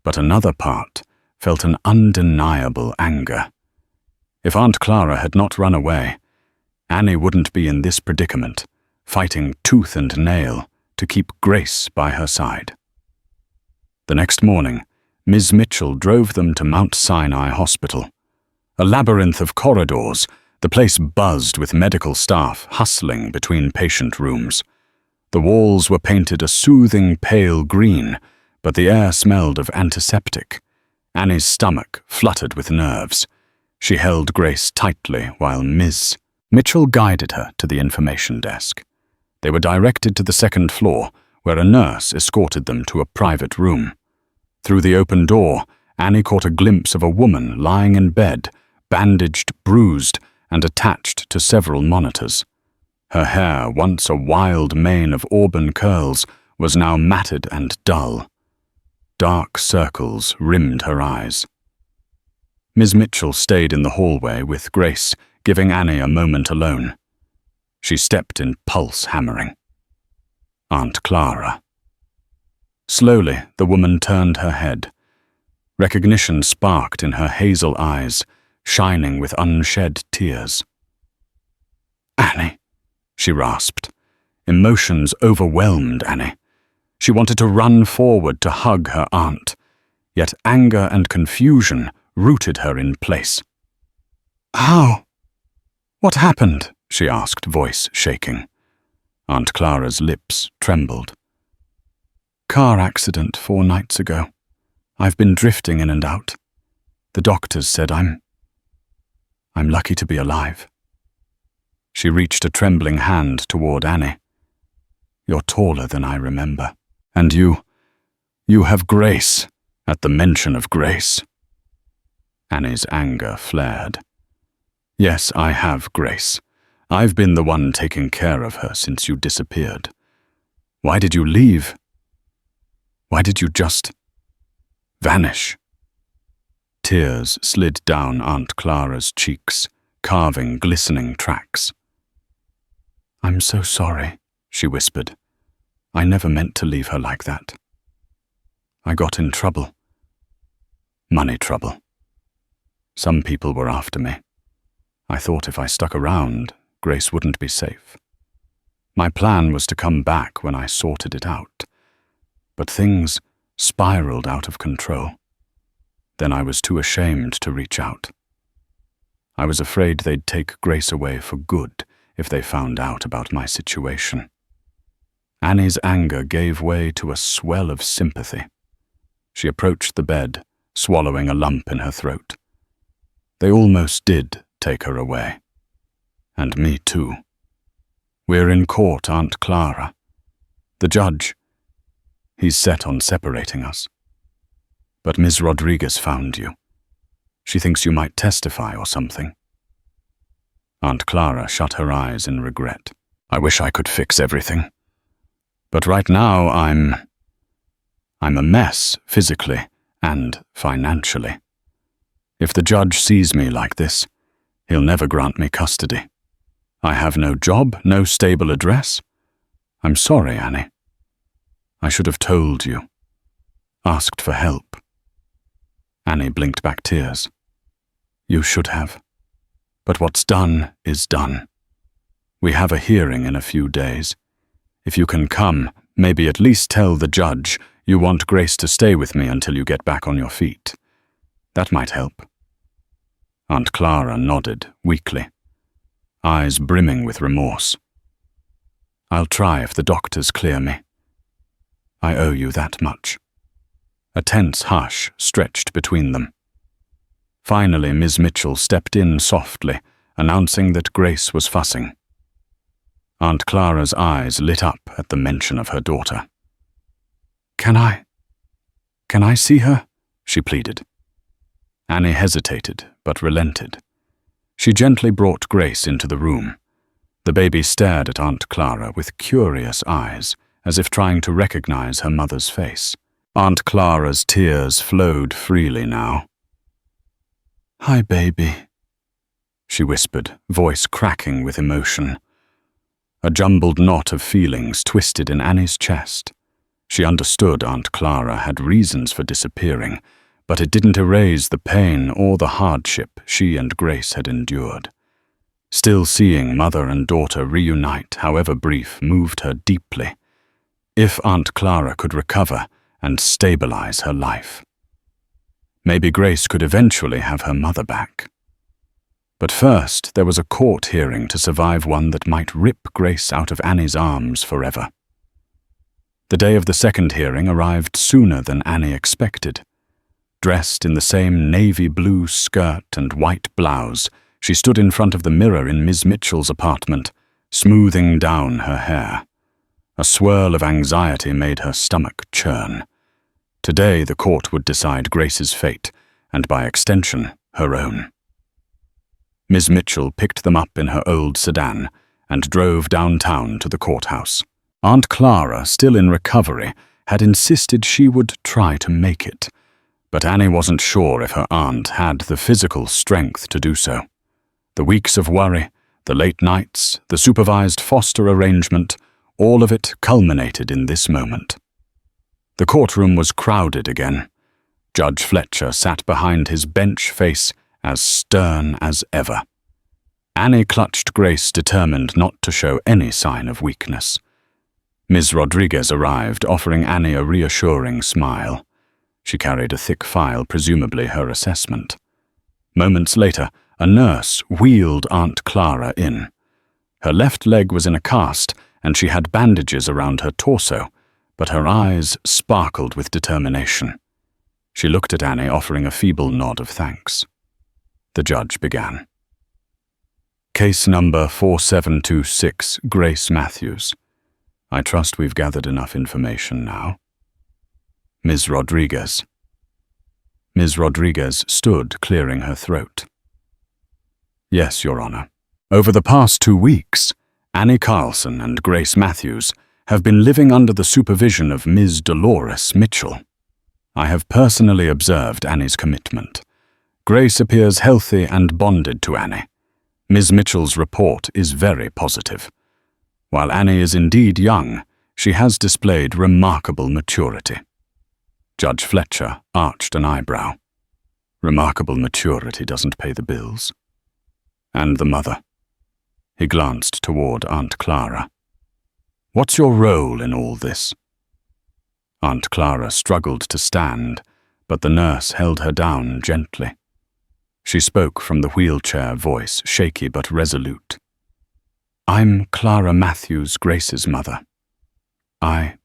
But another part felt an undeniable anger. If Aunt Clara had not run away, Annie wouldn't be in this predicament, fighting tooth and nail to keep Grace by her side. The next morning, Ms. Mitchell drove them to Mount Sinai Hospital, a labyrinth of corridors The place buzzed with medical staff hustling between patient rooms. The walls were painted a soothing pale green, but the air smelled of antiseptic. Annie's stomach fluttered with nerves. She held Grace tightly while Ms. Mitchell guided her to the information desk. They were directed to the second floor, where a nurse escorted them to a private room. Through the open door, Annie caught a glimpse of a woman lying in bed, bandaged, bruised, and attached to several monitors. Her hair, once a wild mane of auburn curls, was now matted and dull. Dark circles rimmed her eyes. Ms. Mitchell stayed in the hallway with Grace, giving Annie a moment alone. She stepped in pulse hammering. Aunt Clara. Slowly, the woman turned her head. Recognition sparked in her hazel eyes, shining with unshed tears. "Annie," she rasped. Emotions overwhelmed Annie. She wanted to run forward to hug her aunt, yet anger and confusion rooted her in place. "How? What happened?" she asked, voice shaking. Aunt Clara's lips trembled. "Car accident 4 nights ago. I've been drifting in and out. The doctors said I'm lucky to be alive." She reached a trembling hand toward Annie. "You're taller than I remember. And you have Grace," at the mention of Grace. Annie's anger flared. "Yes, I have Grace. I've been the one taking care of her since you disappeared. Why did you leave? Why did you just vanish?" Tears slid down Aunt Clara's cheeks, carving glistening tracks. "I'm so sorry," she whispered. "I never meant to leave her like that. I got in trouble. Money trouble. Some people were after me. I thought if I stuck around, Grace wouldn't be safe. My plan was to come back when I sorted it out. But things spiraled out of control. Then I was too ashamed to reach out. I was afraid they'd take Grace away for good if they found out about my situation." Annie's anger gave way to a swell of sympathy. She approached the bed, swallowing a lump in her throat. They almost did take her away. And me too. We're in court, Aunt Clara. The judge, he's set on separating us. But Ms. Rodriguez found you. She thinks you might testify or something." Aunt Clara shut her eyes in regret. "I wish I could fix everything. But right now I'm a mess, physically and financially. If the judge sees me like this, he'll never grant me custody. I have no job, no stable address. I'm sorry, Annie. I should have told you. Asked for help." Annie blinked back tears. "You should have. But what's done is done. We have a hearing in a few days. If you can come, maybe at least tell the judge you want Grace to stay with me until you get back on your feet. That might help." Aunt Clara nodded weakly, eyes brimming with remorse. "I'll try if the doctors clear me. I owe you that much." A tense hush stretched between them. Finally, Ms. Mitchell stepped in softly, announcing that Grace was fussing. Aunt Clara's eyes lit up at the mention of her daughter. Can I see her?" she pleaded. Annie hesitated, but relented. She gently brought Grace into the room. The baby stared at Aunt Clara with curious eyes, as if trying to recognize her mother's face. Aunt Clara's tears flowed freely now. "Hi, baby," she whispered, voice cracking with emotion. A jumbled knot of feelings twisted in Annie's chest. She understood Aunt Clara had reasons for disappearing, but it didn't erase the pain or the hardship she and Grace had endured. Still seeing mother and daughter reunite, however brief, moved her deeply. If Aunt Clara could recover and stabilize her life, maybe Grace could eventually have her mother back. But first, there was a court hearing to survive one that might rip Grace out of Annie's arms forever. The day of the second hearing arrived sooner than Annie expected. Dressed in the same navy blue skirt and white blouse, she stood in front of the mirror in Ms. Mitchell's apartment, smoothing down her hair. A swirl of anxiety made her stomach churn. Today the court would decide Grace's fate, and by extension, her own. Ms. Mitchell picked them up in her old sedan and drove downtown to the courthouse. Aunt Clara, still in recovery, had insisted she would try to make it, but Annie wasn't sure if her aunt had the physical strength to do so. The weeks of worry, the late nights, the supervised foster arrangement, all of it culminated in this moment. The courtroom was crowded again. Judge Fletcher sat behind his bench face as stern as ever. Annie clutched Grace, determined not to show any sign of weakness. Ms. Rodriguez arrived, offering Annie a reassuring smile. She carried a thick file, presumably her assessment. Moments later, a nurse wheeled Aunt Clara in. Her left leg was in a cast, and she had bandages around her torso, but her eyes sparkled with determination. She looked at Annie, offering a feeble nod of thanks. The judge began. Case number 4726, Grace Matthews. I trust we've gathered enough information now. Ms. Rodriguez. Ms. Rodriguez stood, clearing her throat. Yes, Your Honor. Over the past 2 weeks, Annie Carlson and Grace Matthews have been living under the supervision of Ms. Dolores Mitchell. I have personally observed Annie's commitment. Grace appears healthy and bonded to Annie. Ms. Mitchell's report is very positive. While Annie is indeed young, she has displayed remarkable maturity. Judge Fletcher arched an eyebrow. Remarkable maturity doesn't pay the bills. And the mother? He glanced toward Aunt Clara. What's your role in all this? Aunt Clara struggled to stand, but the nurse held her down gently. She spoke from the wheelchair, voice shaky but resolute. I'm Clara Matthews, Grace's mother. I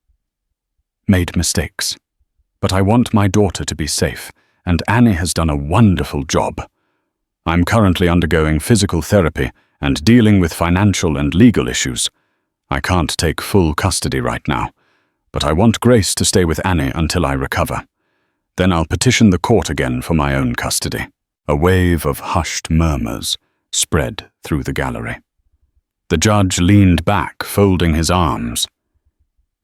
made mistakes, but I want my daughter to be safe, and Annie has done a wonderful job. I'm currently undergoing physical therapy and dealing with financial and legal issues. I can't take full custody right now, but I want Grace to stay with Annie until I recover. Then I'll petition the court again for my own custody. A wave of hushed murmurs spread through the gallery. The judge leaned back, folding his arms.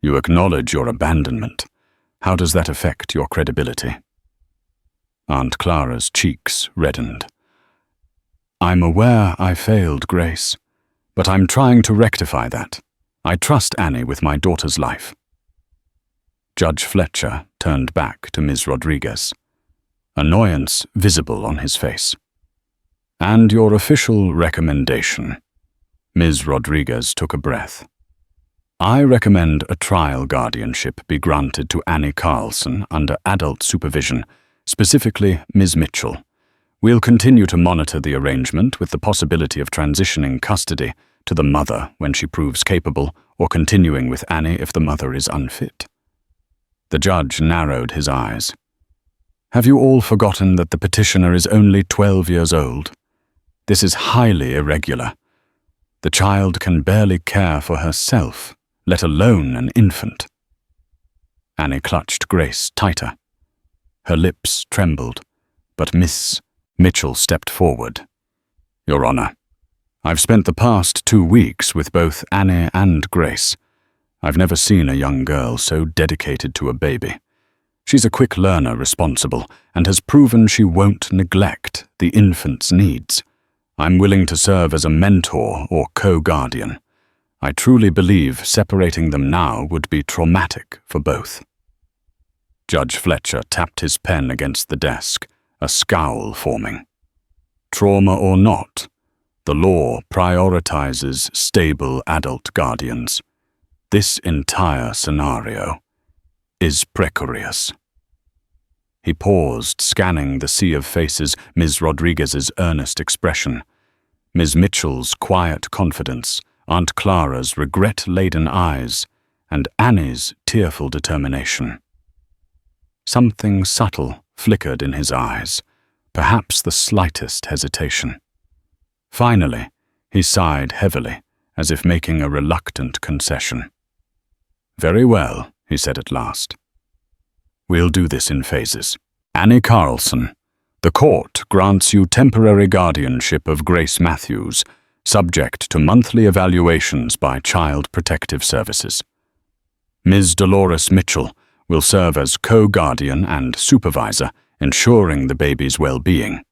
You acknowledge your abandonment. How does that affect your credibility? Aunt Clara's cheeks reddened. I'm aware I failed Grace, but I'm trying to rectify that. I trust Annie with my daughter's life. Judge Fletcher turned back to Ms. Rodriguez, annoyance visible on his face. And your official recommendation? Ms. Rodriguez took a breath. I recommend a trial guardianship be granted to Annie Carlson under adult supervision, specifically Ms. Mitchell. We'll continue to monitor the arrangement with the possibility of transitioning custody to the mother when she proves capable, or continuing with Annie if the mother is unfit. The judge narrowed his eyes. Have you all forgotten that the petitioner is only 12 years old? This is highly irregular. The child can barely care for herself, let alone an infant. Annie clutched Grace tighter. Her lips trembled, but Miss Mitchell stepped forward. Your Honor, I've spent the past 2 weeks with both Annie and Grace. I've never seen a young girl so dedicated to a baby. She's a quick learner, responsible, and has proven she won't neglect the infant's needs. I'm willing to serve as a mentor or co-guardian. I truly believe separating them now would be traumatic for both. Judge Fletcher tapped his pen against the desk, a scowl forming. Trauma or not, the law prioritizes stable adult guardians. This entire scenario is precarious. He paused, scanning the sea of faces, Ms. Rodriguez's earnest expression. Miss Mitchell's quiet confidence, Aunt Clara's regret-laden eyes, and Annie's tearful determination. Something subtle flickered in his eyes, perhaps the slightest hesitation. Finally, he sighed heavily, as if making a reluctant concession. "Very well," he said at last. "We'll do this in phases. Annie Carlson, the court grants you temporary guardianship of Grace Matthews, subject to monthly evaluations by Child Protective Services. Ms. Dolores Mitchell will serve as co-guardian and supervisor, ensuring the baby's well-being.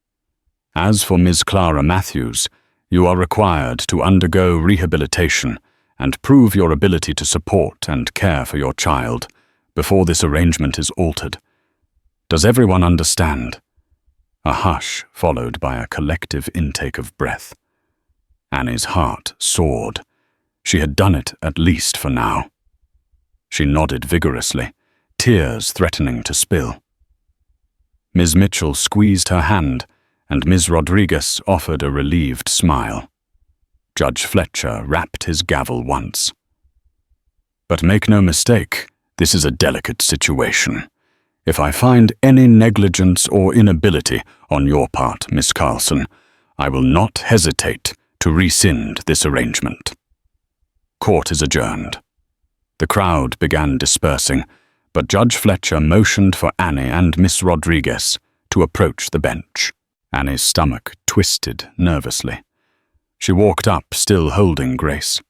As for Ms. Clara Matthews, you are required to undergo rehabilitation and prove your ability to support and care for your child before this arrangement is altered. Does everyone understand?" A hush followed by a collective intake of breath. Annie's heart soared. She had done it, at least for now. She nodded vigorously, tears threatening to spill. Ms. Mitchell squeezed her hand, and Ms. Rodriguez offered a relieved smile. Judge Fletcher rapped his gavel once. "But make no mistake, this is a delicate situation. If I find any negligence or inability on your part, Miss Carlson, I will not hesitate to rescind this arrangement." Court is adjourned. The crowd began dispersing, but Judge Fletcher motioned for Annie and Miss Rodriguez to approach the bench. Annie's stomach twisted nervously. She walked up, still holding Grace.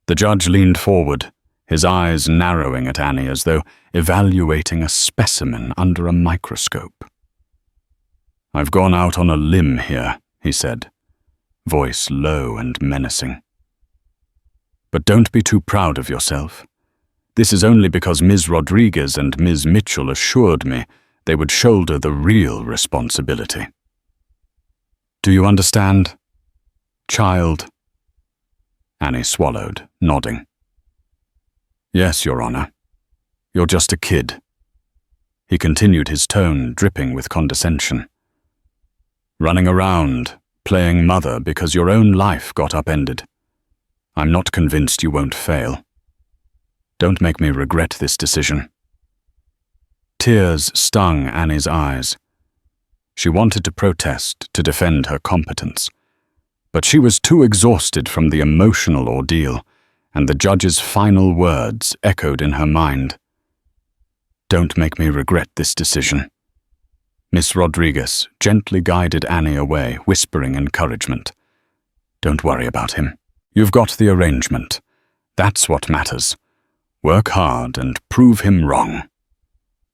The judge leaned forward, his eyes narrowing at Annie as though evaluating a specimen under a microscope. "I've gone out on a limb here," he said, voice low and menacing. "But don't be too proud of yourself. This is only because Ms. Rodriguez and Ms. Mitchell assured me they would shoulder the real responsibility. Do you understand? Child?" Annie swallowed, nodding. "Yes, Your Honor. You're just a kid." He continued, his tone dripping with condescension. "Running around, playing mother because your own life got upended. I'm not convinced you won't fail. Don't make me regret this decision." Tears stung Annie's eyes. She wanted to protest, to defend her competence, but she was too exhausted from the emotional ordeal, and the judge's final words echoed in her mind. "Don't make me regret this decision." Miss Rodriguez gently guided Annie away, whispering encouragement. "Don't worry about him. You've got the arrangement. That's what matters. Work hard and prove him wrong."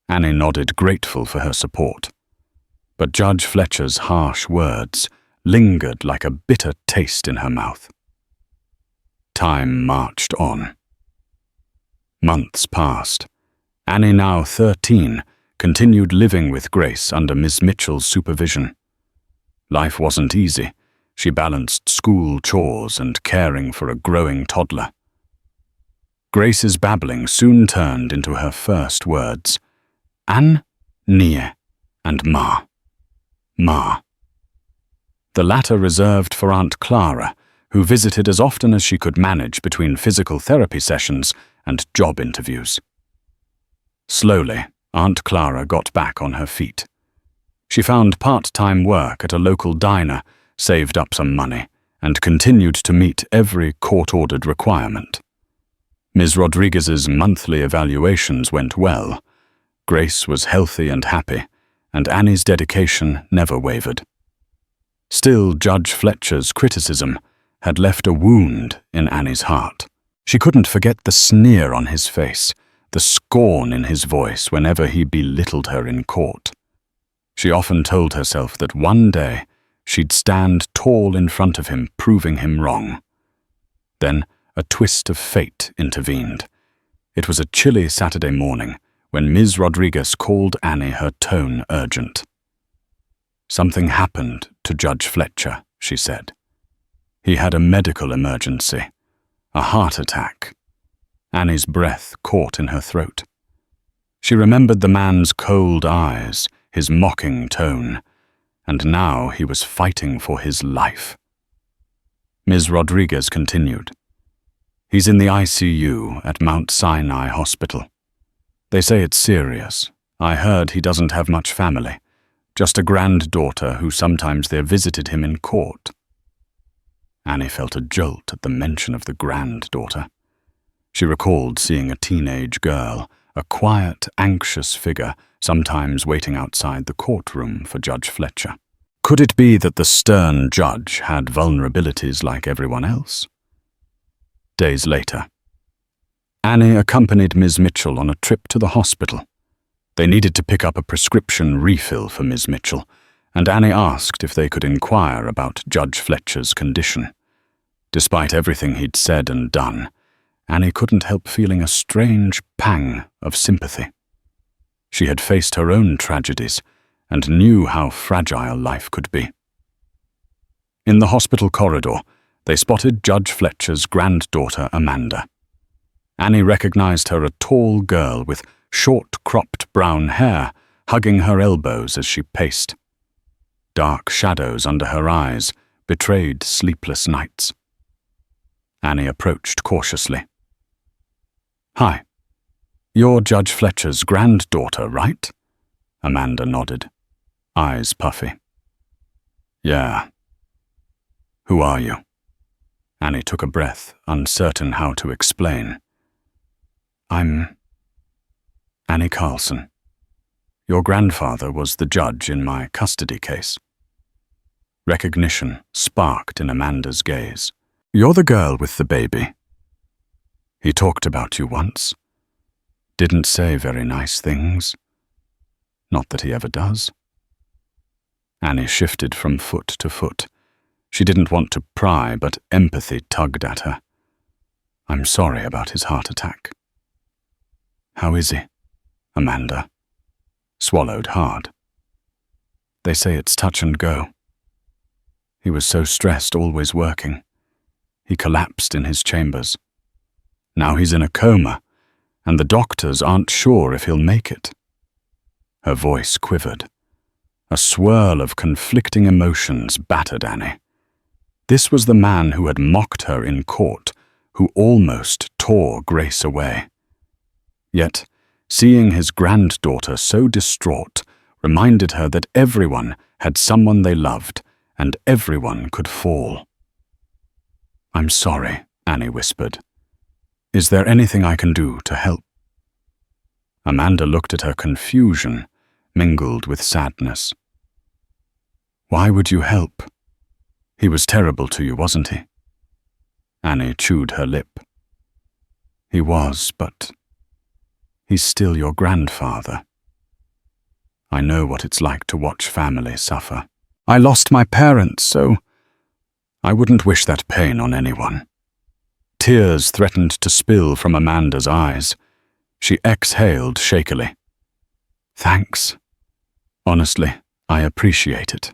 Annie nodded, grateful for her support. But Judge Fletcher's harsh words lingered like a bitter taste in her mouth. Time marched on. Months passed. Annie, now 13, continued living with Grace under Miss Mitchell's supervision. Life wasn't easy. She balanced school chores and caring for a growing toddler. Grace's babbling soon turned into her first words: An, Nie, and Ma. Ma. The latter reserved for Aunt Clara, who visited as often as she could manage between physical therapy sessions and job interviews. Slowly, Aunt Clara got back on her feet. She found part-time work at a local diner, saved up some money, and continued to meet every court-ordered requirement. Ms. Rodriguez's monthly evaluations went well. Grace was healthy and happy, and Annie's dedication never wavered. Still, Judge Fletcher's criticism had left a wound in Annie's heart. She couldn't forget the sneer on his face, the scorn in his voice whenever he belittled her in court. She often told herself that one day she'd stand tall in front of him, proving him wrong. Then a twist of fate intervened. It was a chilly Saturday morning when Ms. Rodriguez called Annie, her tone urgent. "Something happened to Judge Fletcher," she said. "He had a medical emergency, a heart attack." Annie's breath caught in her throat. She remembered the man's cold eyes, his mocking tone, and now he was fighting for his life. Ms. Rodriguez continued. He's in the ICU at Mount Sinai Hospital. They say it's serious. I heard he doesn't have much family, just a granddaughter who sometimes they visited him in court. Annie felt a jolt at the mention of the granddaughter. She recalled seeing a teenage girl, a quiet, anxious figure, sometimes waiting outside the courtroom for Judge Fletcher. Could it be that the stern judge had vulnerabilities like everyone else? Days later, Annie accompanied Ms. Mitchell on a trip to the hospital. They needed to pick up a prescription refill for Ms. Mitchell, and Annie asked if they could inquire about Judge Fletcher's condition. Despite everything he'd said and done, Annie couldn't help feeling a strange pang of sympathy. She had faced her own tragedies and knew how fragile life could be. In the hospital corridor, they spotted Judge Fletcher's granddaughter, Amanda. Annie recognized her a tall girl with short, cropped brown hair, hugging her elbows as she paced. Dark shadows under her eyes betrayed sleepless nights. Annie approached cautiously. "Hi. You're Judge Fletcher's granddaughter, right?" Amanda nodded, eyes puffy. "Yeah. Who are you?" Annie took a breath, uncertain how to explain. "I'm Annie Carlson. Your grandfather was the judge in my custody case." Recognition sparked in Amanda's gaze. "You're the girl with the baby. He talked about you once. Didn't say very nice things. Not that he ever does." Annie shifted from foot to foot. She didn't want to pry, but empathy tugged at her. "I'm sorry about his heart attack." "How is he?" Amanda swallowed hard. "They say it's touch and go. He was so stressed, always working. He collapsed in his chambers. Now he's in a coma, and the doctors aren't sure if he'll make it." Her voice quivered. A swirl of conflicting emotions battered Annie. This was the man who had mocked her in court, who almost tore Grace away. Yet, seeing his granddaughter so distraught reminded her that everyone had someone they loved, and everyone could fall. "I'm sorry," Annie whispered. "Is there anything I can do to help?" Amanda looked at her confusion, mingled with sadness. "Why would you help? He was terrible to you, wasn't he?" Annie chewed her lip. "He was, but he's still your grandfather. I know what it's like to watch family suffer. I lost my parents, so I wouldn't wish that pain on anyone." Tears threatened to spill from Amanda's eyes. She exhaled shakily. "Thanks. Honestly, I appreciate it.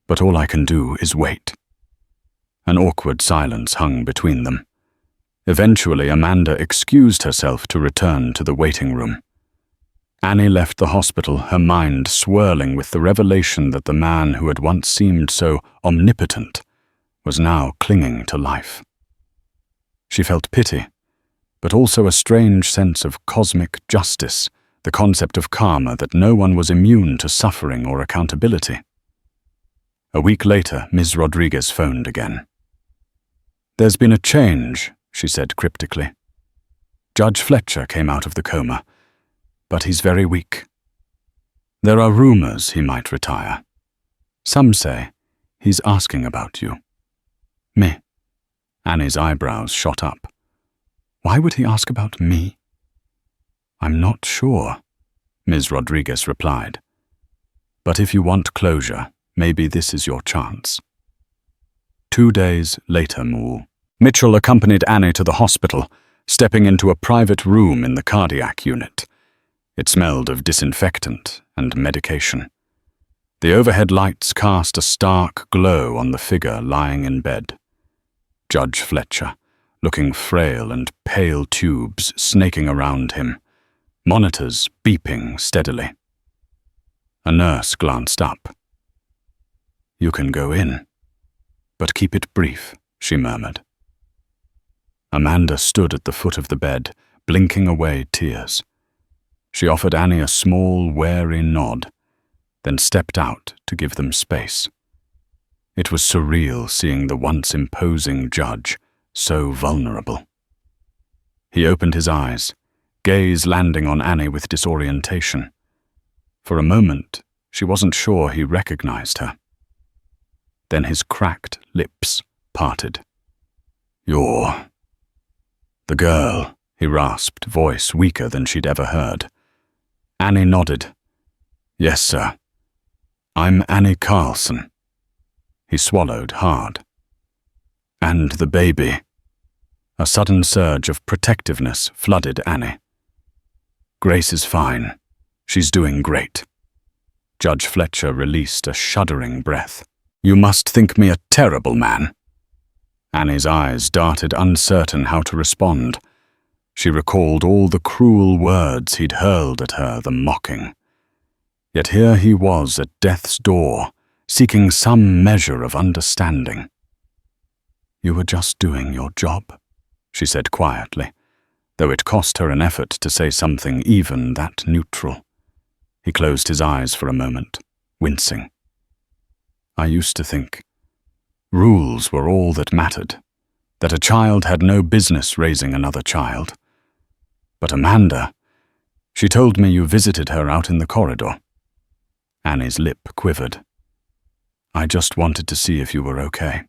But all I can do is wait." An awkward silence hung between them. Eventually, Amanda excused herself to return to the waiting room. Annie left the hospital, her mind swirling with the revelation that the man who had once seemed so omnipotent was now clinging to life. She felt pity, but also a strange sense of cosmic justice, the concept of karma, that no one was immune to suffering or accountability. A week later, Ms. Rodriguez phoned again. "There's been a change," she said cryptically. "Judge Fletcher came out of the coma, but he's very weak. There are rumors he might retire. Some say he's asking about you." "Me?" Annie's eyebrows shot up. "Why would he ask about me?" "I'm not sure," Ms. Rodriguez replied. "But if you want closure, maybe this is your chance." 2 days later, Mitchell accompanied Annie to the hospital, stepping into a private room in the cardiac unit. It smelled of disinfectant and medication. The overhead lights cast a stark glow on the figure lying in bed. Judge Fletcher, looking frail, and pale tubes snaking around him, monitors beeping steadily. A nurse glanced up. "You can go in, but keep it brief." she murmured. Amanda stood at the foot of the bed, blinking away tears. She offered Annie a small, wary nod, then stepped out to give them space. It was surreal seeing the once imposing judge so vulnerable. He opened his eyes, gaze landing on Annie with disorientation. For a moment, she wasn't sure he recognized her. Then his cracked lips parted. "You're the girl," he rasped, voice weaker than she'd ever heard. Annie nodded. "Yes, sir. I'm Annie Carlson." He swallowed hard. "And the baby." A sudden surge of protectiveness flooded Annie. "Grace is fine. She's doing great." Judge Fletcher released a shuddering breath. "You must think me a terrible man." Annie's eyes darted, uncertain how to respond. She recalled all the cruel words he'd hurled at her, the mocking. Yet here he was at death's door, seeking some measure of understanding. "You were just doing your job," she said quietly, though it cost her an effort to say something even that neutral. He closed his eyes for a moment, wincing. "I used to think rules were all that mattered, that a child had no business raising another child. But Amanda, she told me you visited her out in the corridor." Annie's lip quivered. "I just wanted to see if you were okay."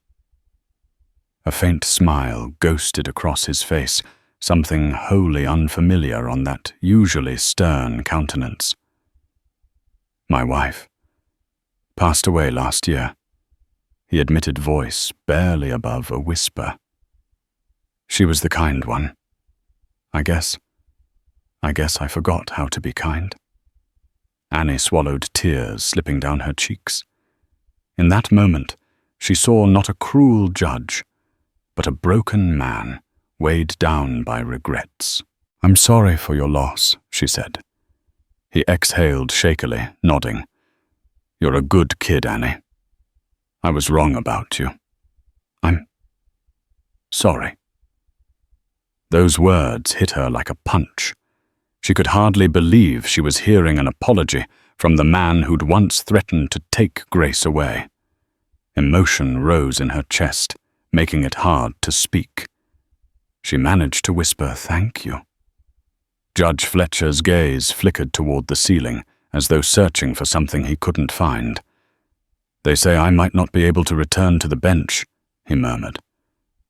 A faint smile ghosted across his face, something wholly unfamiliar on that usually stern countenance. "My wife passed away last year," he admitted, voice barely above a whisper. "She was the kind one. I guess I forgot how to be kind." Annie swallowed tears slipping down her cheeks. In that moment, she saw not a cruel judge, but a broken man weighed down by regrets. "I'm sorry for your loss," she said. He exhaled shakily, nodding. "You're a good kid, Annie. I was wrong about you. I'm sorry." Those words hit her like a punch. She could hardly believe she was hearing an apology from the man who'd once threatened to take Grace away. Emotion rose in her chest, making it hard to speak. She managed to whisper, "Thank you." Judge Fletcher's gaze flickered toward the ceiling, as though searching for something he couldn't find. "They say I might not be able to return to the bench," he murmured.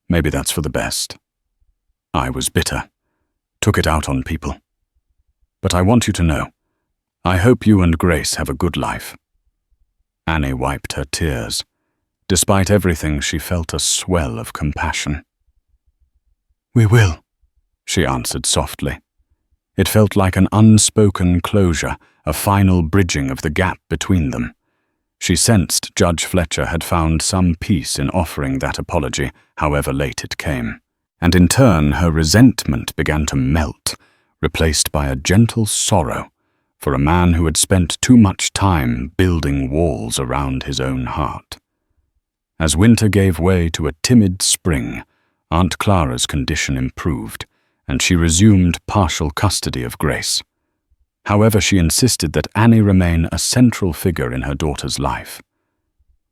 "Maybe that's for the best. I was bitter, took it out on people. But I want you to know, I hope you and Grace have a good life." Annie wiped her tears. Despite everything, she felt a swell of compassion. "We will," she answered softly. It felt like an unspoken closure, a final bridging of the gap between them. She sensed Judge Fletcher had found some peace in offering that apology, however late it came. And in turn, her resentment began to melt, replaced by a gentle sorrow for a man who had spent too much time building walls around his own heart. As winter gave way to a timid spring, Aunt Clara's condition improved, and she resumed partial custody of Grace. However, she insisted that Annie remain a central figure in her daughter's life.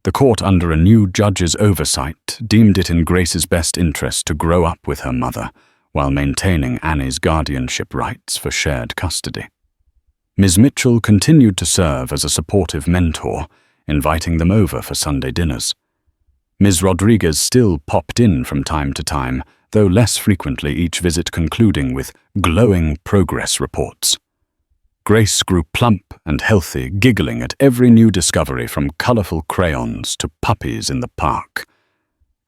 The court, under a new judge's oversight, deemed it in Grace's best interest to grow up with her mother, while maintaining Annie's guardianship rights for shared custody. Ms. Mitchell continued to serve as a supportive mentor, inviting them over for Sunday dinners. Ms. Rodriguez still popped in from time to time, though less frequently, each visit concluding with glowing progress reports. Grace grew plump and healthy, giggling at every new discovery, from colorful crayons to puppies in the park.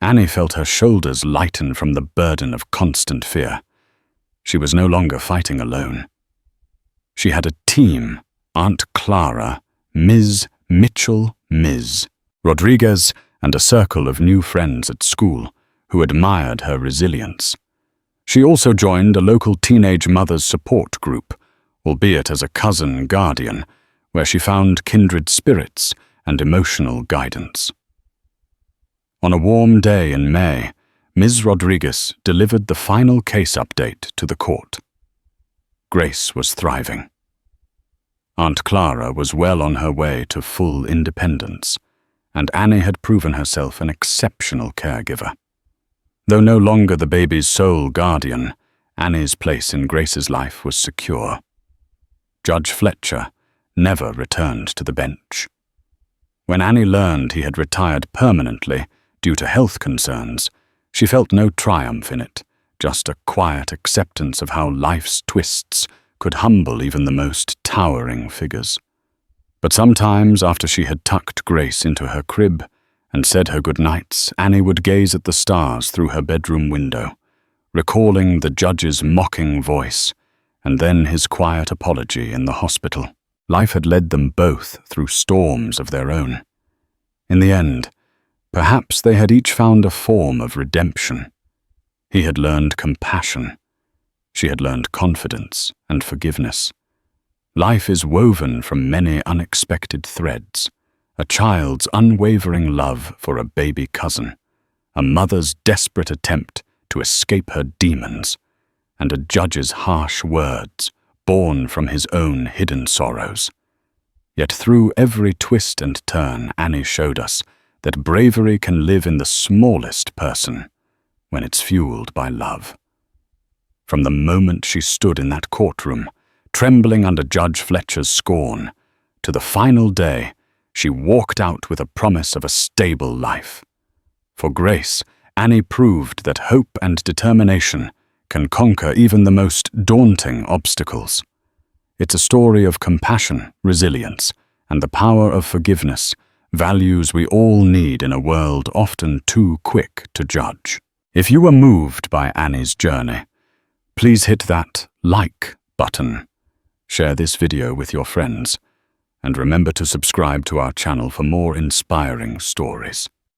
Annie felt her shoulders lighten from the burden of constant fear. She was no longer fighting alone. She had a team: Aunt Clara, Ms. Mitchell, Ms. Rodriguez, and a circle of new friends at school who admired her resilience. She also joined a local teenage mothers support group, albeit as a cousin guardian, where she found kindred spirits and emotional guidance. On a warm day in May, Ms. Rodriguez delivered the final case update to the court. Grace was thriving. Aunt Clara was well on her way to full independence, and Annie had proven herself an exceptional caregiver. Though no longer the baby's sole guardian, Annie's place in Grace's life was secure. Judge Fletcher never returned to the bench. When Annie learned he had retired permanently due to health concerns, she felt no triumph in it, just a quiet acceptance of how life's twists could humble even the most towering figures. But sometimes, after she had tucked Grace into her crib and said her goodnights, Annie would gaze at the stars through her bedroom window, recalling the judge's mocking voice and then his quiet apology in the hospital. Life had led them both through storms of their own. In the end, perhaps they had each found a form of redemption. He had learned compassion. She had learned confidence and forgiveness. Life is woven from many unexpected threads: a child's unwavering love for a baby cousin, a mother's desperate attempt to escape her demons, and a judge's harsh words born from his own hidden sorrows. Yet through every twist and turn, Annie showed us that bravery can live in the smallest person when it's fueled by love. From the moment she stood in that courtroom, trembling under Judge Fletcher's scorn, to the final day, she walked out with a promise of a stable life. For Grace, Annie proved that hope and determination can conquer even the most daunting obstacles. It's a story of compassion, resilience, and the power of forgiveness, values we all need in a world often too quick to judge. If you were moved by Annie's journey, please hit that like button, share this video with your friends, and remember to subscribe to our channel for more inspiring stories.